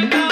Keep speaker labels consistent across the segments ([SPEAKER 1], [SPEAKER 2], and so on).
[SPEAKER 1] गोंधळ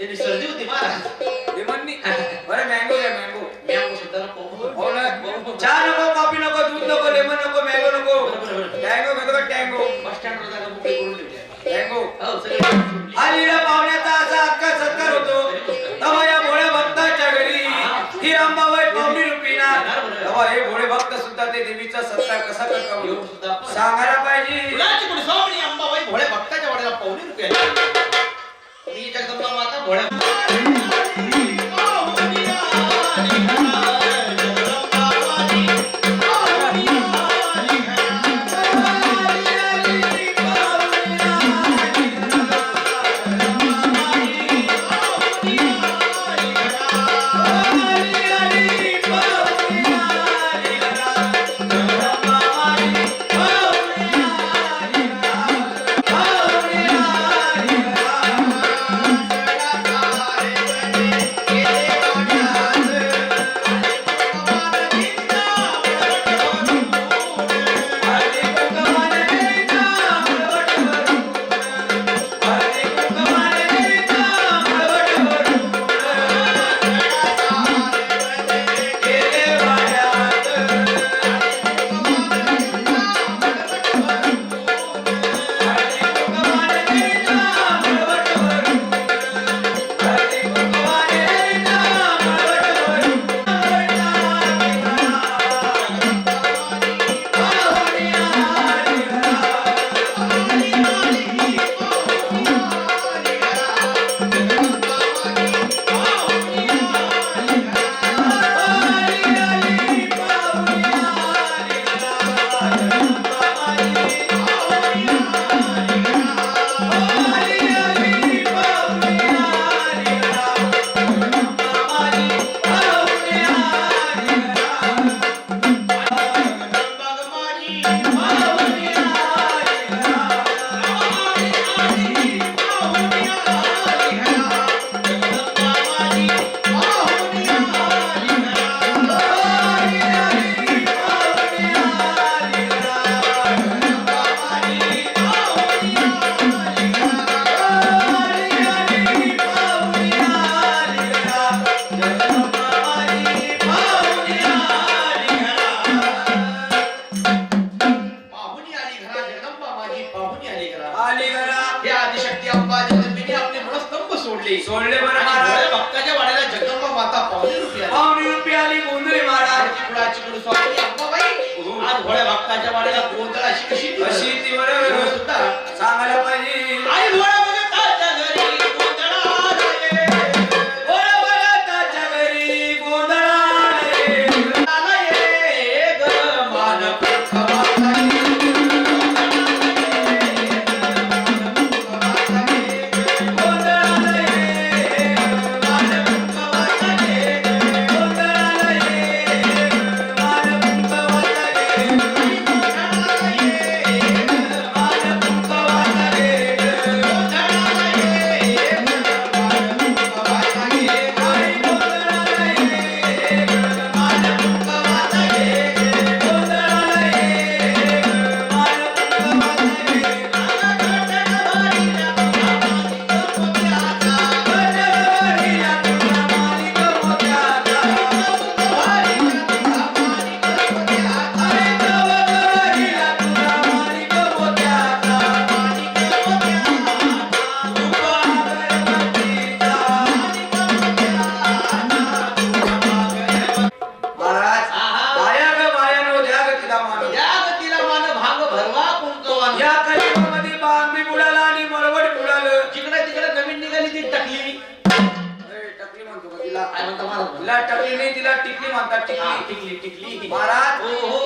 [SPEAKER 1] त्यांनी सर्दी होती महाराज
[SPEAKER 2] लेमननी बरं मँगो आहे मँगो
[SPEAKER 1] मँगो सुद्धा नको
[SPEAKER 2] हो ना चहा नको कॉफी नको दूध नको लेमन नको मँगो नको टँगो घेतो का टँगो
[SPEAKER 1] बस स्टँडवर जागा बुकिंग करून ठेवली
[SPEAKER 2] टँगो
[SPEAKER 1] हो सगळे
[SPEAKER 2] आलीला पाहुण्याचा असा हक्का सत्कार होतो तेव्हा या भोळ्या भक्ताच्या घरी ही अंबाबाई पाहुणी रूपीना तेव्हा हे भोळे भक्त सुद्धा ते देवीचा सत्कार कसा करतात सांगायला पाहिजे
[SPEAKER 1] फुलाची कोणी स्वामी अंबाबाई भोळ्या भक्ताच्या वाड्याला पाहुणे रुपये मी जगदंबा माता भोळ्या
[SPEAKER 2] सोडले बरं महाराज
[SPEAKER 1] भक्ताच्या वाड्याला जगदंबा माता पाहुणे
[SPEAKER 2] रुपये आली गोंधळी महाराज
[SPEAKER 1] कुळाची कुळ स्वामी अंबाबाई आज भोळ्या भक्ताच्या वाड्याला गोंधळ अशी कशी
[SPEAKER 2] अशी ती बरोबर
[SPEAKER 1] सुद्धा
[SPEAKER 2] सांगायला पाहिजे
[SPEAKER 1] आई भोळ्या भक्ताच्या घरी गोंधळ आले
[SPEAKER 2] भोळ्या भक्ताच्या घरी गोंधळ
[SPEAKER 1] आले ग मानव
[SPEAKER 2] तिला टिकली म्हणतात टिकली
[SPEAKER 1] टिकली
[SPEAKER 2] महाराज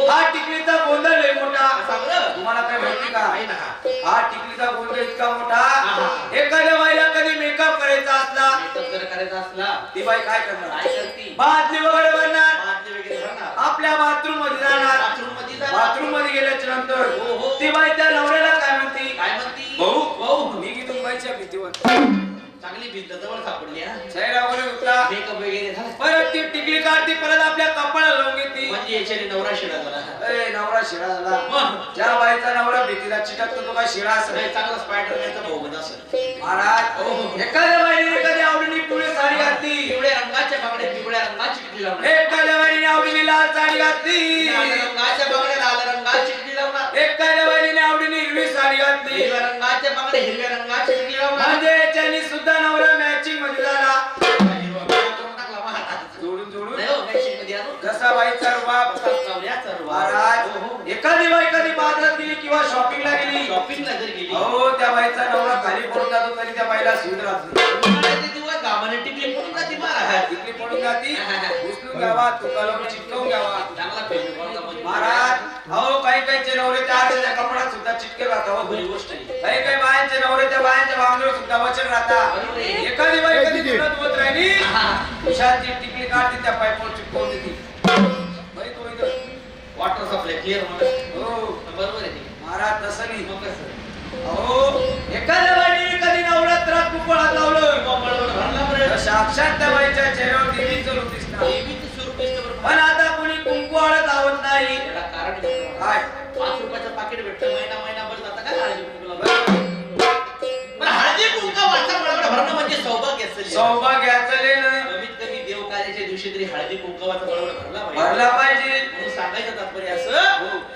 [SPEAKER 2] हा टिकलीचा गोंधळ लय मोठा तुम्हाला काय माहिती का हा टिकलीचा गोंधळ इतका मोठा एखाद्या बाईला कधी मेकअप करायचा असला ती बाई काय करणार बादली वगैरे भरणार आपल्या बाथरूम मध्ये जाणार बाथरूम मध्ये गेल्याच्या नंतर ती बाई त्या नवऱ्याला काय म्हणती भाऊ भाऊ मी की तुमच्या भीतीवर
[SPEAKER 1] चांगली भिंत जवळ सापडली
[SPEAKER 2] चेहरा वगैरे उतरा
[SPEAKER 1] मेकअप वगैरे झाला
[SPEAKER 2] परत ती टिकली काढती परत आपल्या कपाळाला लावून घेती
[SPEAKER 1] म्हणजे याच्याने नवरा शिरा झाला
[SPEAKER 2] नवरा शिरा झाला ज्या बाईचा नवरा भीतीला चिटकतो तो काय शिरा असेल
[SPEAKER 1] चांगला स्पायडरमॅनचा भाऊ बन असेल
[SPEAKER 2] महाराज एखाद्या बाईने एखाद्या आवडीने घातली
[SPEAKER 1] हिरव्या रंगाच्या बांगड्या हिरव्या रंगाची टिकली लावला.
[SPEAKER 2] म्हणजे याच्यानी सुद्धा नवरा मॅचिंग मध्ये झाला
[SPEAKER 1] हिरवा रंग करून टाकला मग हातात.
[SPEAKER 2] जोडून जोडून
[SPEAKER 1] नाही हो, मॅचिंग मध्ये आणून.
[SPEAKER 2] जसा बाईचा रुबाब
[SPEAKER 1] असा चावल्याचा रुबाब.
[SPEAKER 2] महाराज
[SPEAKER 1] हो, हो.
[SPEAKER 2] एखादी बाई कधी बाजारात गेली किंवा शॉपिंगला गेली
[SPEAKER 1] शॉपिंगला जर गेली.
[SPEAKER 2] हो त्या बाईचा नवरा खाली पडून जातो तरी त्या बाईला सूद राहत नाही.
[SPEAKER 1] उन्हाळ्याचे दिवस गावाने टिकली पडून जाते महाराज.
[SPEAKER 2] इकडे पडून जाती उचलून घ्यावा तुकाला चिटकवून घ्यावा
[SPEAKER 1] चांगला पेन कोणता म्हणजे
[SPEAKER 2] महाराज अहो काही काहीचे नवरे त्या आरशाच्या कपड्यात सुद्धा चिटके राहतात
[SPEAKER 1] बरी गोष्ट आहे.
[SPEAKER 2] काही काही बायांचे नवरे त्या बायांच्या बांगडीवर सुद्धा वचन राहतात
[SPEAKER 1] बरोबर आहे.
[SPEAKER 2] एखादी बाई कधी तुला धुवत राहिली
[SPEAKER 1] हा.
[SPEAKER 2] खिशातची टिकली काढते त्या पाईपवर चिटकवून देते बाई तो इथं
[SPEAKER 1] वॉटर सप्लाय क्लिअर म्हणत.
[SPEAKER 2] हो
[SPEAKER 1] बरोबर आहे ते.
[SPEAKER 2] महाराज तसं नाही
[SPEAKER 1] मग कसं?
[SPEAKER 2] अहो एखाद्या बाईने कधी नवरात्रात कुपळात लावलं
[SPEAKER 1] किंवा मळवट भरला बरं.
[SPEAKER 2] तर साक्षात त्या बाईच्या चेहऱ्यावर देवीचं रूप दिसतं
[SPEAKER 1] देवीचं स्वरूप दिसतं बरं.
[SPEAKER 2] पण आता कुणी कुंकू हळद लावत नाही
[SPEAKER 1] याला कारण आहे.
[SPEAKER 2] काय
[SPEAKER 1] 5 रुपयाचं पाकिट भेटतं महिनाभर जातं काय हळदी कुंकूला बरं. पण हळदी कुंकवाचा मळवट भरणं म्हणजे सौभाग्याचं लेणं.
[SPEAKER 2] सौभाग्याचं लेणं
[SPEAKER 1] कमीत कमी देव कार्याच्या दिवशी तरी हळदी कुंकवाचा मळवट भरला पाहिजे.
[SPEAKER 2] भरला पाहिजे
[SPEAKER 1] म्हणून सांगायचं तात्पर्य असं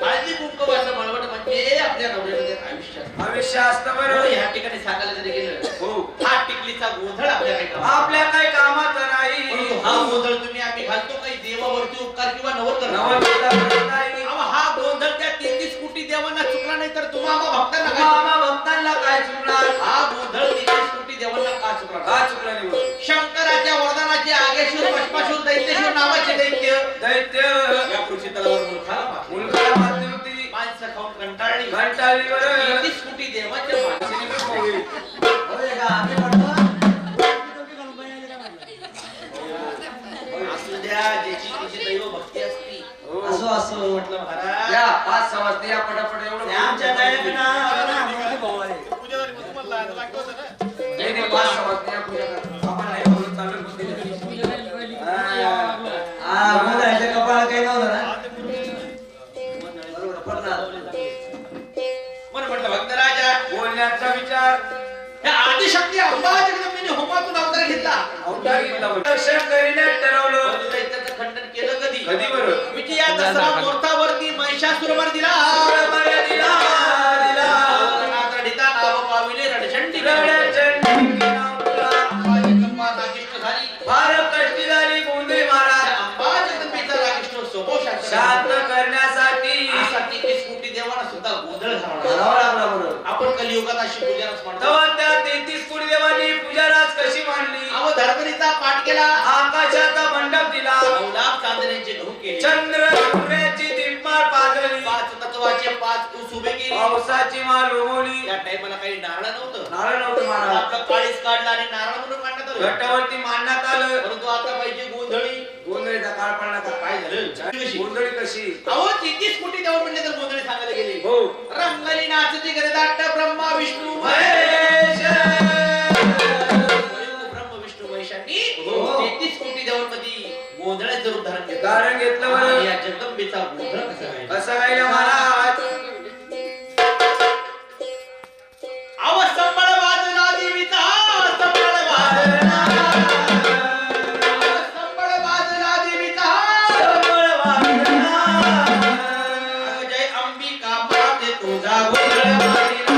[SPEAKER 1] हळदी कुंकवाचं मळवट म्हणजे आपल्या नवऱ्याचं आयुष्य असतं.
[SPEAKER 2] भविष्य असतं
[SPEAKER 1] बरं,
[SPEAKER 2] बरं
[SPEAKER 1] ह्या ठिकाणी सांगायला जरी गेलं
[SPEAKER 2] हो
[SPEAKER 1] हा टिकलीचा गोंधळ आपल्या काही कामात
[SPEAKER 2] आपल्या काही कामाचं
[SPEAKER 1] परंतु
[SPEAKER 2] नाही
[SPEAKER 1] हा गोंधळ तुम्ही आम्ही घालतो काही देवावरती उपकार किंवा नवर करतो.
[SPEAKER 2] नवरदेवाला करत नाही.
[SPEAKER 1] अहो, हा गोंधळ त्या 33 कोटी देवांना चुकला नाही तर तुम्हा भक्तांना काय
[SPEAKER 2] मामा भक्तांना काय चुकणार
[SPEAKER 1] हा गोंधळ 33 कोटी देवांना का चुकला
[SPEAKER 2] का चुकलं नाही बरं?
[SPEAKER 1] शंकराच्या वरदानाचे आगेश्वर भस्मासूर दैत्येश्वर नावाचे दैत्य
[SPEAKER 2] दैत्य
[SPEAKER 1] या पृथ्वी तलावर मूर्खाला मारले.
[SPEAKER 2] मुलगाला मारली होती
[SPEAKER 1] माणसं खाऊन कंटाळली.
[SPEAKER 2] घंटाळी बरं
[SPEAKER 1] 33 कोटी देवाच्या माणसाने असू द्या ज्याची तुझी दैव भक्ती असती.
[SPEAKER 2] हो.
[SPEAKER 1] असो असो म्हटलं महाराज.
[SPEAKER 2] या पाच समजते या पटापट एवढं
[SPEAKER 1] आमच्या दयाने ना.
[SPEAKER 2] नाही, नाही, पाच समजते या पूजा करा. आपण नाही बोलत चालू बुद्धी
[SPEAKER 1] म्हणून म्हटलं भक्त राजा
[SPEAKER 2] बोलण्याचा विचार
[SPEAKER 1] या आदिशक्ती अंबा जगदंबेने होमातून अवतार घेतला.
[SPEAKER 2] अवतार घेतला बरं. दर्शन करीने ठरवलं
[SPEAKER 1] परंतु दैत्याचं खंडन केलं कधी?
[SPEAKER 2] कधी बरं?
[SPEAKER 1] विजया दसरा मोर्तावरती महिषासुरवर दिला.
[SPEAKER 2] बरं दिला दिला
[SPEAKER 1] रणातडीता नाव पाविले रणचंडी
[SPEAKER 2] रडचंडी नाव तुला.
[SPEAKER 1] अंबा जगदंबा रागिष्ट झाली.
[SPEAKER 2] फार कष्टी झाली गोंधळी महाराज
[SPEAKER 1] अंबा जगदंबेचा रागिष्ट स्वभाव
[SPEAKER 2] शांत करण्यासाठी
[SPEAKER 1] यासाठी 30 कोटी देवांना सुद्धा गोंधळ
[SPEAKER 2] घालावं
[SPEAKER 1] घालावा
[SPEAKER 2] लागला बरं.
[SPEAKER 1] आपण कलियुगात अशी पूजाच म्हणतो.
[SPEAKER 2] तेव्हा त्या 33 कोटी देवांनी पूजाराज कशी मांडली
[SPEAKER 1] अहो धर्मरीचा पाठ केला.
[SPEAKER 2] आकाशाचा मंडप दिला
[SPEAKER 1] 9 लाख चांदण्यांचे गहू केले.
[SPEAKER 2] चंद्र सूर्याची दीपमाळ पाजळली
[SPEAKER 1] 5 तत्वाचे 5 ऊस उभे केले.
[SPEAKER 2] पावसाची माळ उगवली
[SPEAKER 1] त्या टाइमला काही नारळ नव्हतं.
[SPEAKER 2] नारळ नव्हतं महाराज
[SPEAKER 1] आपलं काळीच काढला आणि नारळ म्हणून काढण्यात आलं.
[SPEAKER 2] घटावरती मांडण्यात आलं
[SPEAKER 1] परंतु आता पाहिजे गोंधळी.
[SPEAKER 2] गोंधळीचा काळ पडला का
[SPEAKER 1] काय झालं? कशी?
[SPEAKER 2] गोंधळी कशी
[SPEAKER 1] अहो 33 कोटी देव म्हणले तर गोंधळी सांगायला गेले.
[SPEAKER 2] हो
[SPEAKER 1] रंगली नाचती गरदाट ब्रह्मा विष्णू
[SPEAKER 2] महेश.
[SPEAKER 1] ब्रह्म विष्णू महेशांनी
[SPEAKER 2] हो.
[SPEAKER 1] 33 कोटी देवांमध्ये गोंधळाचं रूप धारण केलं.
[SPEAKER 2] धारण घेतलं बरं.
[SPEAKER 1] आणि या जगदंबेचा गोंधळ कसा आहे?
[SPEAKER 2] कसं गायला महाराज
[SPEAKER 1] अहो संबळ वाजला देवीचा संबळ वाजला. अहो, संबळ वाजला देवीचा.
[SPEAKER 2] संबळ वाजला.
[SPEAKER 1] अगं जय अंबिका माते तुझा गोंधळ वाजला.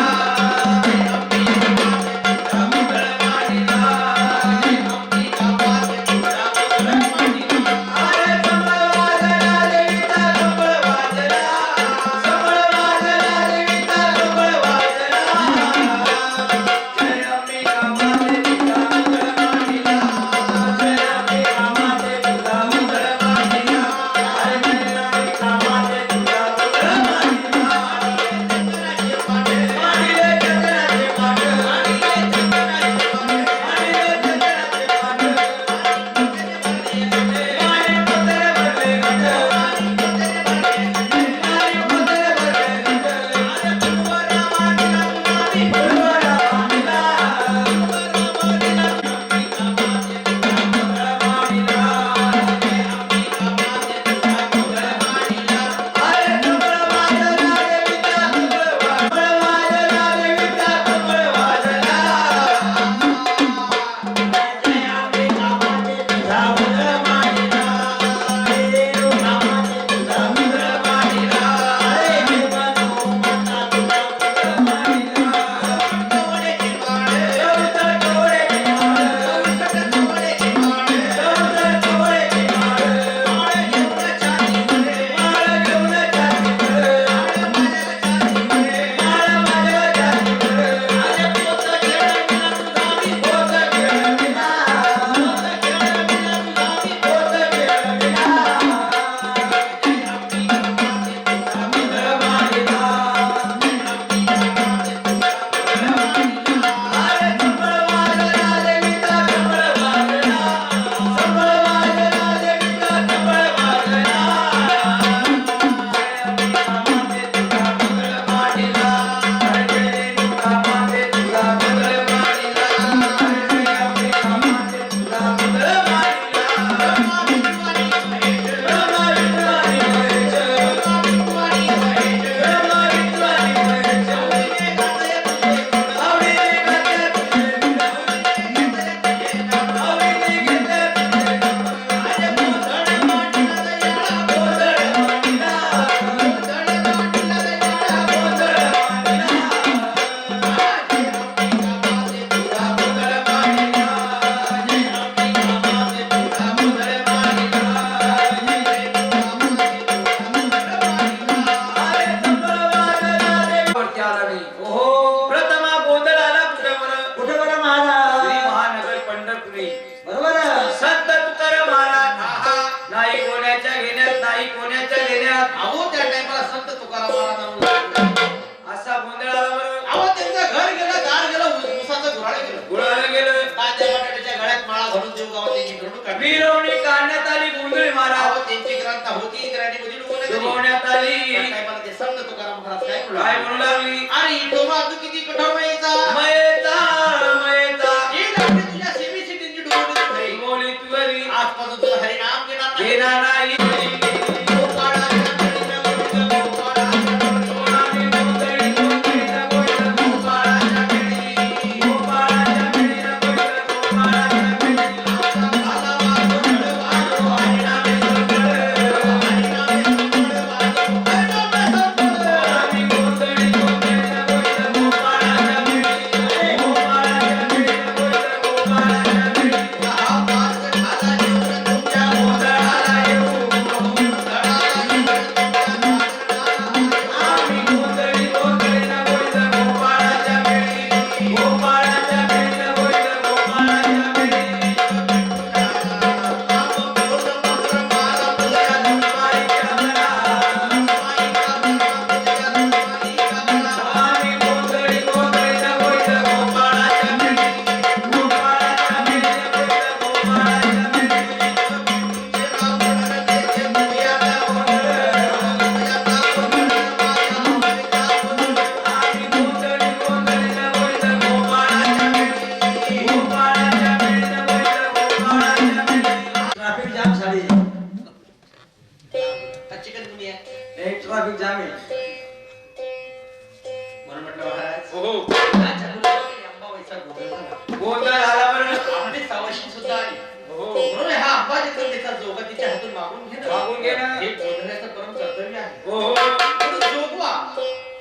[SPEAKER 1] देव गावात त्यांची मिरवणूक काढली.
[SPEAKER 2] मिरवणी काढण्यात आली गोंधळी महाराज
[SPEAKER 1] गावात त्यांची ग्रंथ होती ग्राणीमध्ये
[SPEAKER 2] डुबवण्यात आली.
[SPEAKER 1] काय मला ते समजत तुकाराम महाराज काय म्हणू
[SPEAKER 2] काय
[SPEAKER 1] लागले?
[SPEAKER 2] म्हणू लागली
[SPEAKER 1] अरे तो माग किती कठोर मायेचा
[SPEAKER 2] मयता मयता
[SPEAKER 1] हे लागले तुझ्या सेवेची त्यांची डुबवली तू घरी.
[SPEAKER 2] बोली तुझी
[SPEAKER 1] आजपासून तुझं हरिनाम घेणार नाही.
[SPEAKER 2] घेणार नाही
[SPEAKER 1] गोपाळाच्या कडीनं गोविंद, गोपाळाच्या कडीनं
[SPEAKER 2] सोनाली गोंधळी गोंधळीनं गोविंद गोपाळाच्या पिढी गोपाळाच्या पिढीनं गोविंद गोपाळाच्या पिढी
[SPEAKER 1] आला वाजो वाजो हरिनामे संपळ, हरिनामे संपळ वाजो, हरिनामे संपळ.
[SPEAKER 2] सोनाली गोंधळी गोंधळीनं गोविंद गोपाळाच्या पिढी गोपाळाच्या पिढीनं गोविंद गोपाळाच्या पिढी
[SPEAKER 1] हा वाज खाला येऊन तुमच्या
[SPEAKER 2] गोंधळाला येऊ
[SPEAKER 1] गोंधळाला येऊन तुमच्या गोंधळाला.
[SPEAKER 2] आम्ही गोंधळी गोंधळीनं गोविंद गोपाळाच्या पिढी गोपाळाच्या पिढीनं गोविंद गोपाळाच्या पिढी माईच्या मना आम्ही गोंधळी गोंधळीनं गोविंद गोपाळाच्या पिढी गोपाळाच्या पिढीनं गोविंद गोपाळाच्या पिढी आम्ही गोंधळी गोंधळीनं गोविंद गोपाळाच्या पिढी गोपाळाच्या पिढीनं गोविंद गोपाळाच्या पिढी
[SPEAKER 3] ट्रॅफिक जाम झाली एक ट्रॅफिक जाम आहे
[SPEAKER 1] म्हणून म्हटलं महाराज
[SPEAKER 2] हो
[SPEAKER 1] या चंद्रभागा अंबाबाईचा गोंधळ झाला.
[SPEAKER 2] गोंधळ झाला बरं
[SPEAKER 1] आपली सावशी सुद्धा आली.
[SPEAKER 2] हो
[SPEAKER 1] म्हणून हा अंबाजी कन्येचा जोगा तिच्या हातून मागून
[SPEAKER 2] मागून घेणं.
[SPEAKER 1] हे गोंधळाचं परम कर्तव्य आहे.
[SPEAKER 2] हो
[SPEAKER 1] म्हणून जोगवा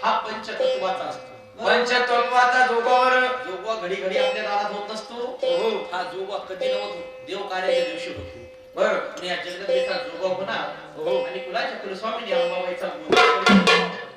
[SPEAKER 1] हा पंचतत्वाचा असतो.
[SPEAKER 2] पंचतत्वाचा जोगावर
[SPEAKER 1] जोगवा घडी घडी आपल्या दारात होत नसतो.
[SPEAKER 2] हो
[SPEAKER 1] हा जोगवा कधी नव्हतो देव कार्याच्या दिवशी होतो.
[SPEAKER 2] बर
[SPEAKER 1] आणि या जगदंबेचा जोगवा होणार
[SPEAKER 2] हो
[SPEAKER 1] आणि कुलाच्या कुलस्वामीने अंबाबाईचा गोंधळ
[SPEAKER 2] गोपाळाच्या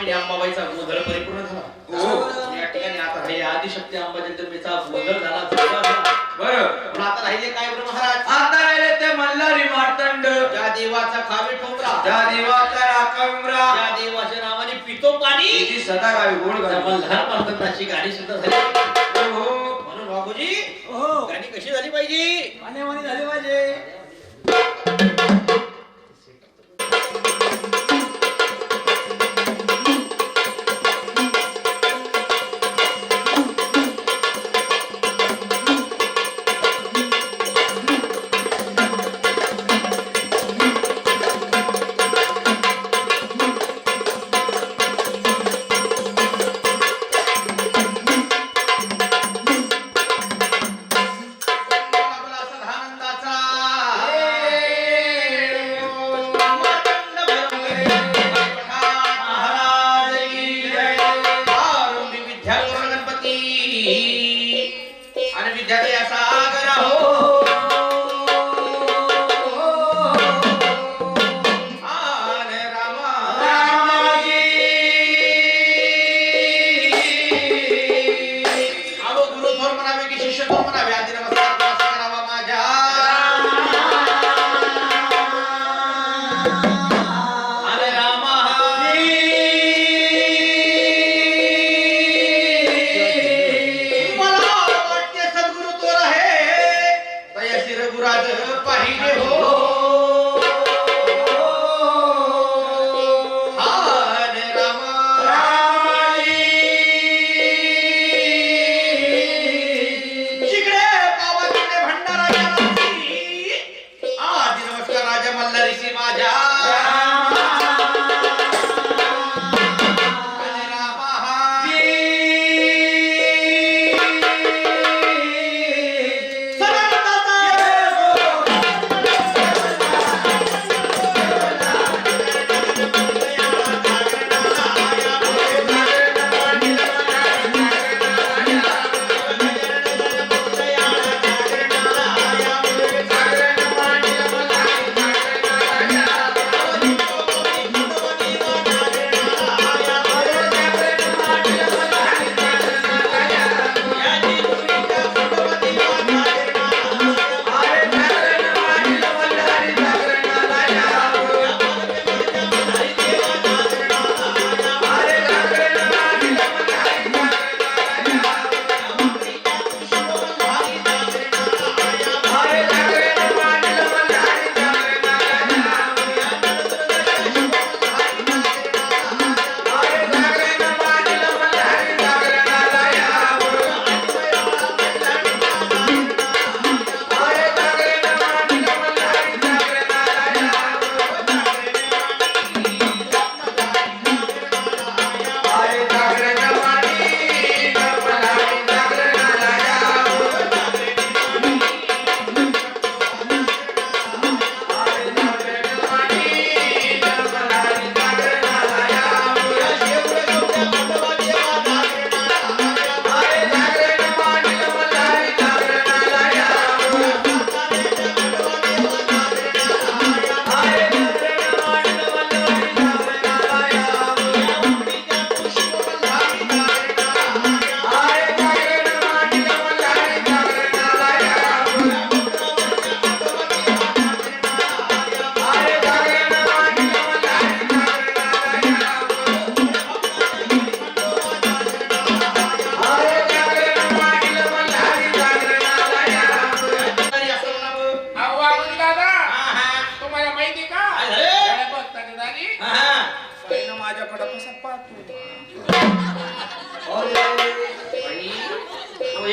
[SPEAKER 1] आणि अंबाबाईचा गोंधळ परिपूर्ण झाला. या ठिकाणी आता राहिले आदिशक्ती अंबाजगदंबेचा गोंधळ झाला, जोडा झाला.
[SPEAKER 2] बरं.
[SPEAKER 1] पण आता राहिले काय बरं महाराज?
[SPEAKER 2] आता राहिले ते मल्हारी मार्तंड,
[SPEAKER 1] त्या देवाचा खावे ठोंबरा,
[SPEAKER 2] त्या देवाचा राखाविमरा,
[SPEAKER 1] त्या देवाच्या नावाने पितो पाणी,
[SPEAKER 2] तिची सदा गावी गोड
[SPEAKER 1] त्या
[SPEAKER 2] गावी.
[SPEAKER 1] मल्हार मार्तंडाची गाणी सुद्धा झाली.
[SPEAKER 2] हो.
[SPEAKER 1] म्हणून बाबूजी
[SPEAKER 3] हो
[SPEAKER 1] गाणी कशी झाली पाहिजे?
[SPEAKER 3] माने माने झाले पाहिजे.
[SPEAKER 1] आपला सदानंदाचा मार्तंड महाराज की जय. आरंभी विद्यागुरु गणपती आणि विद्यालय सागर हो. आन रामा आवो गुरु थोर म्हणावे की शिष्य थोर म्हणावे. आधी नमस्कार करावा माझ्या आन रामा. मला वाटते सद्गुरु तोर आहे तयसी रघुराज पाहिले हो. आन रामा जिकडे पावतीने भंडारा केला. आधी नमस्कार राजा मल्हारीसी माझ्या आणि रामा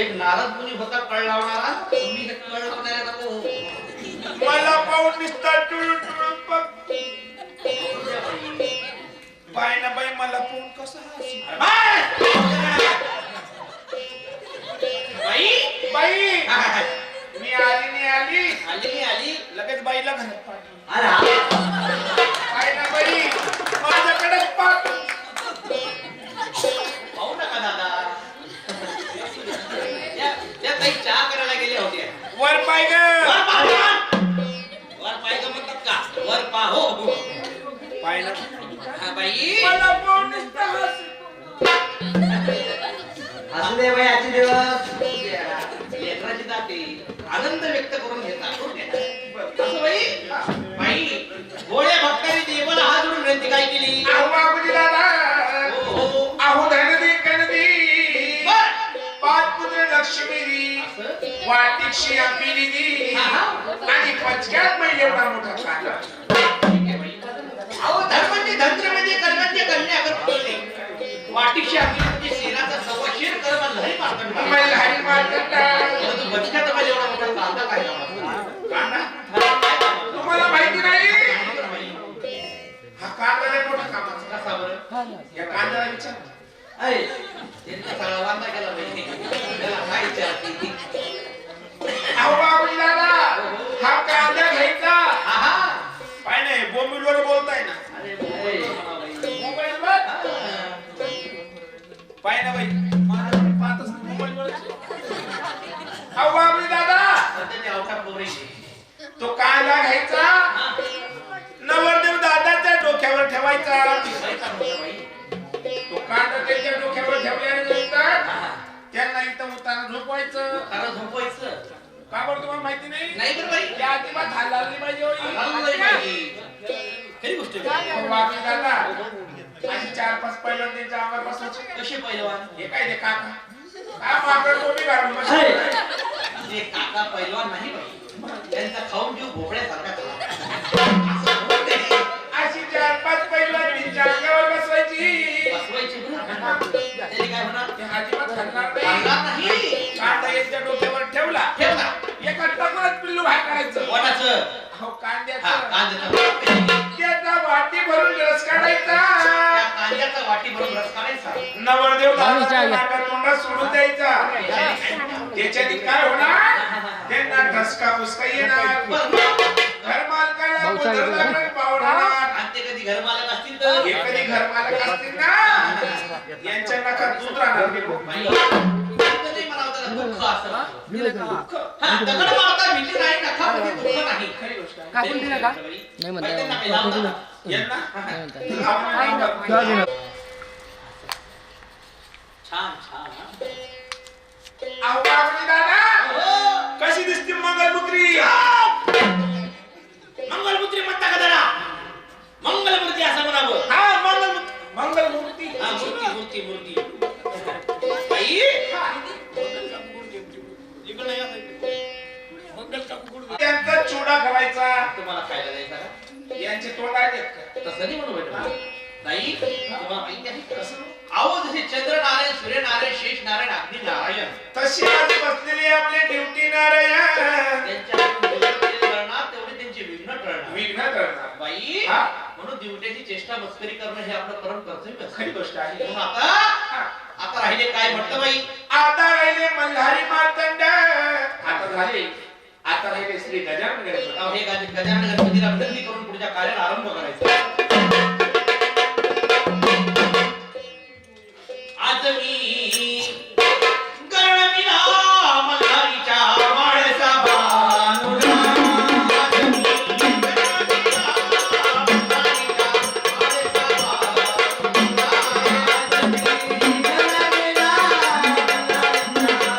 [SPEAKER 1] एक नारद मुनी होता कळ लावणारा. तुम्ही हे कळ लावणाऱ्या नको.
[SPEAKER 4] मला पाहून निसता टुळू टुळू बघ. बाय ना बाई मला पाहून कसं हसी.
[SPEAKER 1] बाई
[SPEAKER 4] बाई मी आली
[SPEAKER 1] आली
[SPEAKER 4] लगेच बाईला घरात पाठवलं.
[SPEAKER 1] अरे
[SPEAKER 4] बाय ना बाई माझ्याकडे पाठ.
[SPEAKER 1] पाहू नका दादा. त्या काही चहा करायला गेल्या होत्या.
[SPEAKER 4] वर पाय ग.
[SPEAKER 1] वर पाय ग म्हणतात का? वर पाहो.
[SPEAKER 4] पाय ना
[SPEAKER 1] हा बाई
[SPEAKER 4] मला पाहून निसता
[SPEAKER 3] दे बाई आजचे दिवस.
[SPEAKER 1] लेकराची जाते आनंद व्यक्त करून घेतात असं बाई गोळ्या भक्तांनी देवाला हात जोडून विनंती काय केली
[SPEAKER 4] अहो बाबूजी दादा
[SPEAKER 1] हो.
[SPEAKER 4] अहो धनदी कनदी
[SPEAKER 1] बर.
[SPEAKER 4] पाच पुत्र लक्ष्मी
[SPEAKER 1] असं
[SPEAKER 4] वाटिकशी आंबिली दी आणि पचक्यात मैले एवढा मोठा कांदा.
[SPEAKER 1] अहो धर्माचे धंत्र म्हणजे कर्माचे कन्या अगर पडले वाटिकशी आपली म्हणजे शेराचा सव्वाशेर कर्म लहरी मारतात
[SPEAKER 4] मल्हारी मार्तंडा.
[SPEAKER 1] तू बचक्यात मला एवढा मोठा कांदा काय
[SPEAKER 4] कांदा तुम्हाला माहिती नाही हा कांदा लय मोठा कामाचा.
[SPEAKER 1] कसा बरं
[SPEAKER 4] या कांद्याला विचार.
[SPEAKER 3] ऐ,
[SPEAKER 1] त्यांचा सगळा वांदा केला पाहिजे त्याला काय विचारते
[SPEAKER 4] अहो बाबूजी दादा हा कांदा घ्यायचा.
[SPEAKER 1] आहा
[SPEAKER 4] पाय नाही बोंबीलवर बोलताय ना
[SPEAKER 1] अरे बाई.
[SPEAKER 4] मोबाईलवर
[SPEAKER 1] हा.
[SPEAKER 4] पाय ना बाई माझं पाहतच नाही मोबाईलवर. अहो बाबूजी दादा
[SPEAKER 1] सध्या ते अवघा पोरीचे.
[SPEAKER 4] तो कांदा घ्यायचा
[SPEAKER 1] हा.
[SPEAKER 4] नवरदेव दादाच्या डोक्यावर ठेवायचा.
[SPEAKER 1] बाई का म्हणतो बाई?
[SPEAKER 4] तो कांदा त्याच्या डोक्यावर ठेवल्यानंतर
[SPEAKER 1] हा.
[SPEAKER 4] त्यांना इथं उतारा झोपवायचं.
[SPEAKER 1] खरं झोपवायचं
[SPEAKER 4] का बरं तुम्हाला माहिती नाही?
[SPEAKER 1] नाही बरं बाई
[SPEAKER 4] या अजिबात हलणार नाही पाहिजे होई.
[SPEAKER 1] हलवलंय बाई. खरी गोष्ट आहे.
[SPEAKER 4] अहो बाबूजी दादा अशी 4-5 पहिलं त्यांच्या अंगावर बसवायचे.
[SPEAKER 1] कसे पहिलवान
[SPEAKER 4] हे काय ते काका हा मागं टोपी घालून बसले.
[SPEAKER 1] ते काका पहिलवान नाही बाई त्यांचा खाऊन जीव भोपळ्यासारखा झाला असं होत नाही.
[SPEAKER 4] अशी 4-5 पहिलं त्यांच्या अंगावर बसवायची.
[SPEAKER 1] बसवायची बरं. त्याने काय होणार
[SPEAKER 4] ते अजिबात हलणार नाही.
[SPEAKER 1] हलणार नाही.
[SPEAKER 4] कांदा याच्या डोक्यावर ठेवला
[SPEAKER 1] ठेवला
[SPEAKER 4] एका टपरात पिल्लू बाहेर काढायचं.
[SPEAKER 1] कोणाचं
[SPEAKER 4] अहो
[SPEAKER 1] हा
[SPEAKER 4] कांद्याचं
[SPEAKER 1] कांद्याचा
[SPEAKER 4] त्याचा वाटी भरून रस काढायचा.
[SPEAKER 1] त्या कांद्याचा वाटी भरून रस काढायचा
[SPEAKER 4] नवरदेव दादाच्या नाका तोंडात सोडून द्यायचा. त्याच्याने काय होणार त्यांना ठसका पुसका येणार. घर मालकाला गोंधळ लागणार, पावणार.
[SPEAKER 1] आणि ते कधी घर मालक असतील तर
[SPEAKER 4] हे कधी घर मालक असतील ना यांच्या नाकात दूध राहणार नाही.
[SPEAKER 1] बाई, इतकं नाही मला होतं ना दुःख असं हा दगड मारता भीती नाही नखामध्ये दुःख नाही
[SPEAKER 4] खरी गोष्ट आहे.
[SPEAKER 5] कापून दिलं का?
[SPEAKER 1] नाही
[SPEAKER 5] म्हणता.
[SPEAKER 4] यांना
[SPEAKER 5] म्हणता.
[SPEAKER 1] छान छान हा.
[SPEAKER 4] अहो बाबूजी दादा
[SPEAKER 1] हो.
[SPEAKER 4] कशी दिसते मंगलपुत्री?
[SPEAKER 1] मंगलपुत्री म्हणता का जरा मंगलमूर्ती असं म्हणावं
[SPEAKER 4] हा मंगलमूर्ती.
[SPEAKER 1] हा मूर्ती मूर्ती मूर्ती बाई इकडं नाही असं.
[SPEAKER 4] त्यांचा चुडा करायचा.
[SPEAKER 1] तुम्हाला खायला द्यायचा का
[SPEAKER 4] यांचे तोंड आहेत का?
[SPEAKER 1] तसं नाही म्हणू भेटत नाही तुम्हाला माहिती आहे कसं अहो जसे चंद्रनारायण सूर्यनारायण शेष नारायण अग्नी नारायण
[SPEAKER 4] तशी आज बसलेली आपली ड्युटी नारायण
[SPEAKER 1] त्यांच्या करणार तेवढे त्यांचे विघ्न टळणार
[SPEAKER 4] विघ्न करणार.
[SPEAKER 1] बाई
[SPEAKER 4] हा.
[SPEAKER 1] म्हणून दिवट्याची चेष्टा मस्करी करणं हे आपलं परम कर्तव्य असतं.
[SPEAKER 4] खरी गोष्ट आहे.
[SPEAKER 1] म्हणून आता राहिले काय म्हटलं बाई
[SPEAKER 4] आता राहिले मल्हारी मार्तंड. आता राहिले श्री गजानन गणपती.
[SPEAKER 1] आता हे गजानन गणपतीला विनंती करून पुढच्या कार्याला आरंभ करायचा. आज मी गणमिला मल्हारीच्या माळसा बानुला. आज मी गणमिला मल्हारीच्या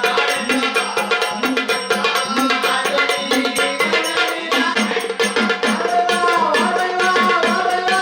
[SPEAKER 1] माळसा बानुला. आज मी गणमिला
[SPEAKER 3] वाह, वाह, वाह, वाह.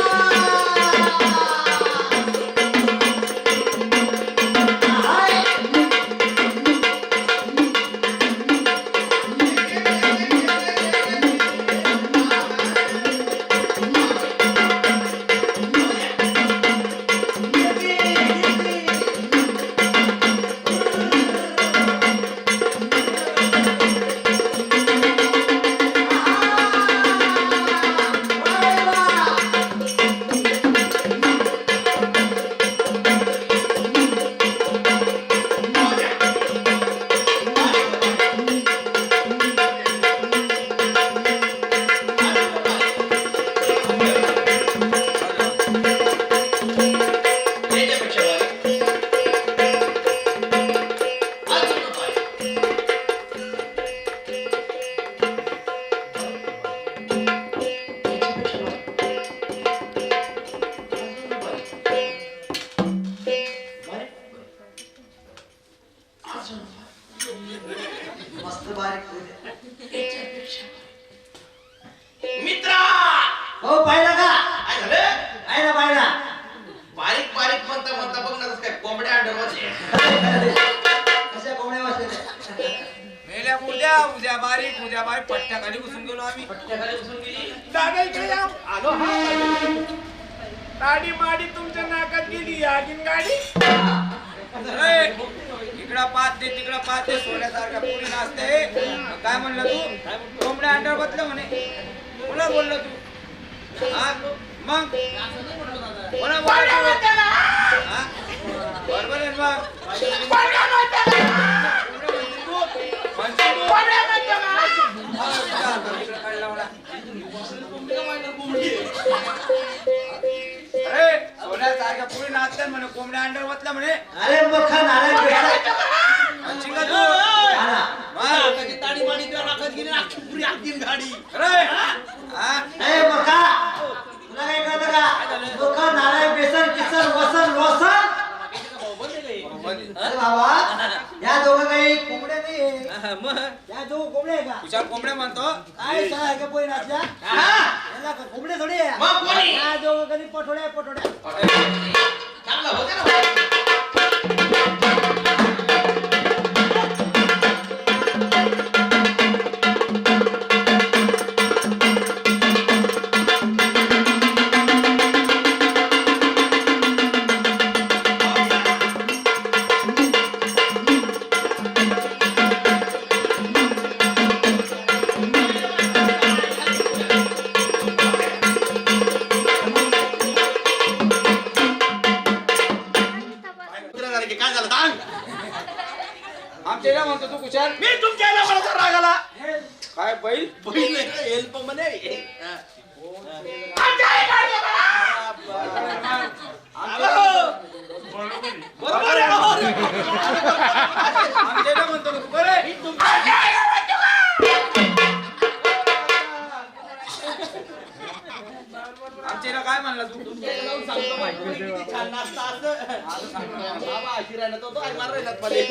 [SPEAKER 2] बाई पट्ट्याखाली घुसून गेलो आम्ही.
[SPEAKER 1] पट्ट्याखाली बसून गेली.
[SPEAKER 4] दादा इकडे या.
[SPEAKER 1] आलो हा.
[SPEAKER 4] दाढी माडी तुमच्या नाकात गेली आगीन गाडी.
[SPEAKER 2] अरे, इकडं पाच दे तिकडं पाच दे सोन्यासारख्या पोरी नाचते. काय म्हणलं तू? कोंबड्या अंडर बसलं म्हणे. कोणा बोललं तू? हा? मग कोणा बोललं? हा? बरोबर आहे मग. अरे सोन्यासारख्या पुढे नाचतात म्हणे कोंबड्या अंडर बसल्या म्हणे.
[SPEAKER 3] अरे मखा नारायण बेसर.
[SPEAKER 2] म्हणशील का तू?
[SPEAKER 3] आला.
[SPEAKER 1] नाकाची ताडी माडी तुझ्या नाकात गेली ना, अख्खी पुरी आगीन गाडी.
[SPEAKER 2] अरे हा?
[SPEAKER 3] ए मखा तुला काय कळतं का? मखा नारायण बेसर किसन वसन वसन. अरे बाबा या दोघं काही कोंबड्या नाही आहे.
[SPEAKER 1] मग
[SPEAKER 3] या दोघं कोंबड्या आहे का?
[SPEAKER 2] तुझ्या कोंबड्या म्हणतो.
[SPEAKER 3] काय सारख्या पोरी नाचल्या? याला का कोंबड्या थोडी आहे?
[SPEAKER 1] मग कोणी?
[SPEAKER 3] या दोघं कधी पटोड्या पटोड्या.
[SPEAKER 1] चांगलं होते ना. कुत्र्यासारखे काय झालं सांग.
[SPEAKER 2] आमच्या इला म्हणतो तू कुशाल.
[SPEAKER 1] मी तुमच्या आईला मला तर राग आला.
[SPEAKER 2] काय बैल?
[SPEAKER 1] बहीण हेल्प म्हणे. बरोबर आहे.
[SPEAKER 2] आमच्या इला म्हणतो तू बरे.
[SPEAKER 1] मी तुमच्या
[SPEAKER 2] आमच्या इला काय म्हणला तू?
[SPEAKER 1] तुमच्याकडे जाऊन सांगतो बायकोने किती छान नाचता असं. बाबा आशिरायला तो ऐकणार राहिलात मध्ये.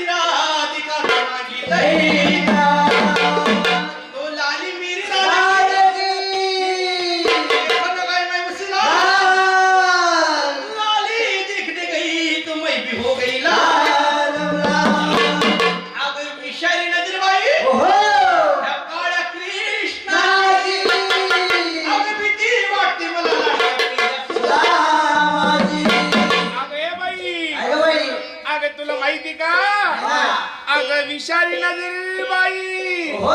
[SPEAKER 1] राधिका मागी लई. तो लाली मेरी राधिका. देखो ना गाय मैं उसी लाल. लाली देखने गई तो मैं भी हो गई लाल. अब इशारी नजर बाई. या काळ्या कृष्णाची. अब भीती वाटते मला
[SPEAKER 4] अगं ये बाई.
[SPEAKER 3] अगं बाई.
[SPEAKER 4] अगं तुला माहिती का? अगं विषारी नजर बाई.
[SPEAKER 3] हो.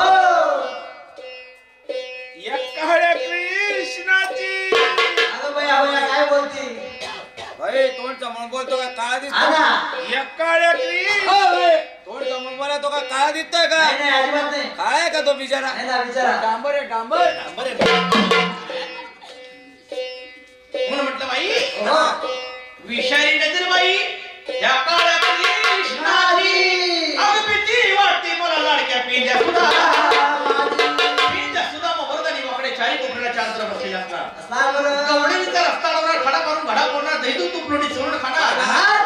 [SPEAKER 4] या काळ्या कृष्णाची.
[SPEAKER 3] अगं बाई अगं काय बोलती?
[SPEAKER 2] अरे तोंड समोर बोलतो का काळा दिसतो?
[SPEAKER 3] आला.
[SPEAKER 4] या काळ्या कृष्ण.
[SPEAKER 2] तोंड समोर बोला तो का काळा दिसतोय का?
[SPEAKER 3] नाही नाही अजिबात नाही.
[SPEAKER 2] काळा आहे का तो बिचारा?
[SPEAKER 3] नाही ना विचारा.
[SPEAKER 2] डांबर आहे डांबर.
[SPEAKER 1] म्हणून म्हटलं बाई
[SPEAKER 3] हो.
[SPEAKER 1] विषारी नजर बाई या काळ्या कृष्णाची. अगं भीती वाटते मला लाडक्या पेंड्या सुद्धा. पेंड्या सुद्धा मग वरदानी वाकडे चारी कोपऱ्याला चार तरफ बसलेले असणार.
[SPEAKER 3] असणार बरं.
[SPEAKER 1] गवळणीचा रस्ता लावणार, खडा करून घडा बोलणार, दही दूध तुपलोणी चोरून खाणार